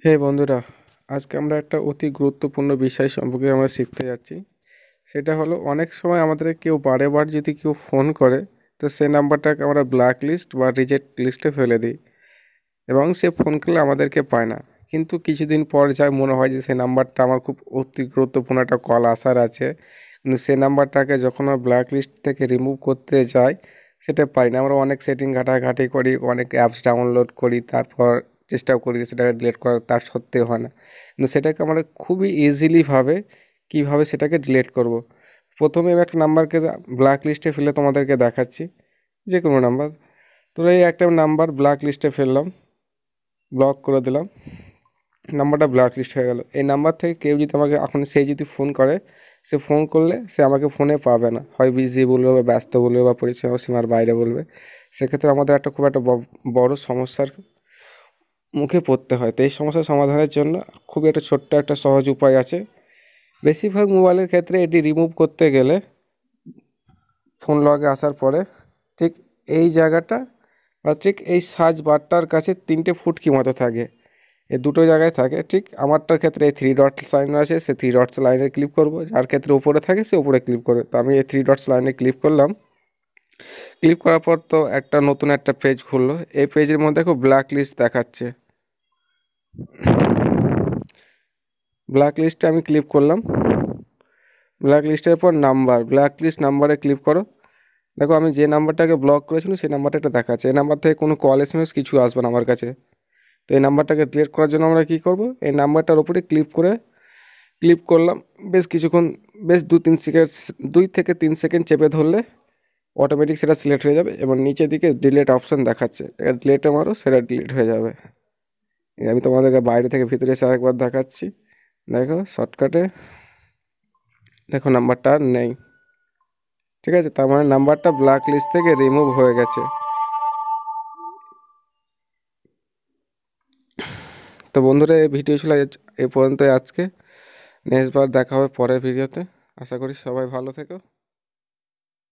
হে বন্ধুরা, আজকে আমরা একটা অতি গুরুত্বপূর্ণ বিষয় সম্পর্কে আমরা শিখতে যাচ্ছি। সেটা হলো, অনেক সময় আমাদের কেউ বারে বার যদি কেউ ফোন করে, তো সেই নাম্বারটাকে আমরা ব্ল্যাক লিস্ট বা রিজেক্ট লিস্টে ফেলে দিই এবং সে ফোন করলে আমাদেরকে পায় না। কিন্তু কিছুদিন পর যায় মনে হয় যে সেই নাম্বারটা আমার খুব অতি গুরুত্বপূর্ণ একটা কল আসার আছে, কিন্তু সেই নাম্বারটাকে যখন আমরা ব্ল্যাক লিস্ট থেকে রিমুভ করতে যাই সেটা পাই না। আমরা অনেক সেটিং ঘাটাঘাটি করি, অনেক অ্যাপস ডাউনলোড করি, তারপর চেষ্টাও করি সেটাকে ডিলিট করার, তার সত্ত্বেও হয় না। কিন্তু সেটাকে আমরা খুবই ইজিলিভাবে কীভাবে সেটাকে ডিলিট করব। প্রথমে আমি একটা নাম্বারকে ব্ল্যাক লিস্টে ফেলে তোমাদেরকে দেখাচ্ছি, যে কোনো নাম্বার। তো এই একটা নাম্বার ব্ল্যাক লিস্টে ফেললাম, ব্লক করে দিলাম, নাম্বারটা ব্ল্যাক লিস্ট হয়ে গেল। এই নাম্বার থেকে কেউ যদি আমাকে এখন সেই যদি ফোন করে, সে ফোন করলে সে আমাকে ফোনে পাবে না, হয় বিজি বলবে বা ব্যস্ত বলবে বা পরিষেবা সীমার বাইরে বলবে। সেক্ষেত্রে আমাদের একটা খুব একটা বড় সমস্যার মুখে পড়তে হয়। তো এই সমস্যার সমাধানের জন্য খুবই একটা ছোট্ট একটা সহজ উপায় আছে। বেশিরভাগ মোবাইলের ক্ষেত্রে এটি রিমুভ করতে গেলে ফোন লগে আসার পরে ঠিক এই জায়গাটা বা ঠিক এই সার্চ বারটার কাছে তিনটে ফুটকি মতো থাকে, এই দুটো জায়গায় থাকে। ঠিক আমারটার ক্ষেত্রে এই থ্রি ডটস লাইন আছে, সে থ্রি ডটস লাইনে ক্লিক করব। যার ক্ষেত্রে উপরে থাকে সে উপরে ক্লিক করবে। তো আমি এই থ্রি ডটস লাইনে ক্লিক করলাম। ক্লিক করার পর তো একটা নতুন একটা পেজ খুললো। এই পেজের মধ্যে দেখো ব্ল্যাক লিস্ট দেখাচ্ছে। ব্ল্যাক লিস্টে আমি ক্লিক করলাম। ব্ল্যাক লিস্টের পর নাম্বার, ব্ল্যাক লিস্ট নাম্বারে ক্লিক করো। দেখো আমি যে নাম্বারটাকে ব্লক করেছিলাম সেই নাম্বারটা একটা দেখাচ্ছে। এই নাম্বার থেকে কোনো কল এসএমএস কিছু আসবে না আমার কাছে। তো এই নাম্বারটাকে ডিলিট করার জন্য আমরা কী করব, এই নাম্বারটার উপরে ক্লিক করলাম। বেশ কিছুক্ষণ, বেশ 2-3 সেকেন্ড, 2 থেকে 3 সেকেন্ড চেপে ধরলে অটোমেটিক সেটা সিলেক্ট হয়ে যাবে এবং নিচের দিকে ডিলিট অপশান দেখাচ্ছে, এটা ডিলিটে মারো, সেটা ডিলিট হয়ে যাবে। আমি তোমাদেরকে বাইরে থেকে ভিতরে এসে আরেকবার দেখাচ্ছি। দেখো শর্টকাটে, দেখো নাম্বারটা আর নেই। ঠিক আছে, তার মানে নাম্বারটা ব্ল্যাক লিস্ট থেকে রিমুভ হয়ে গেছে। তো বন্ধুরা, এই ভিডিও ছিল এই পর্যন্তই আজকে। নেক্সট বার দেখা হবে পরের ভিডিওতে। আশা করি সবাই ভালো থেকো।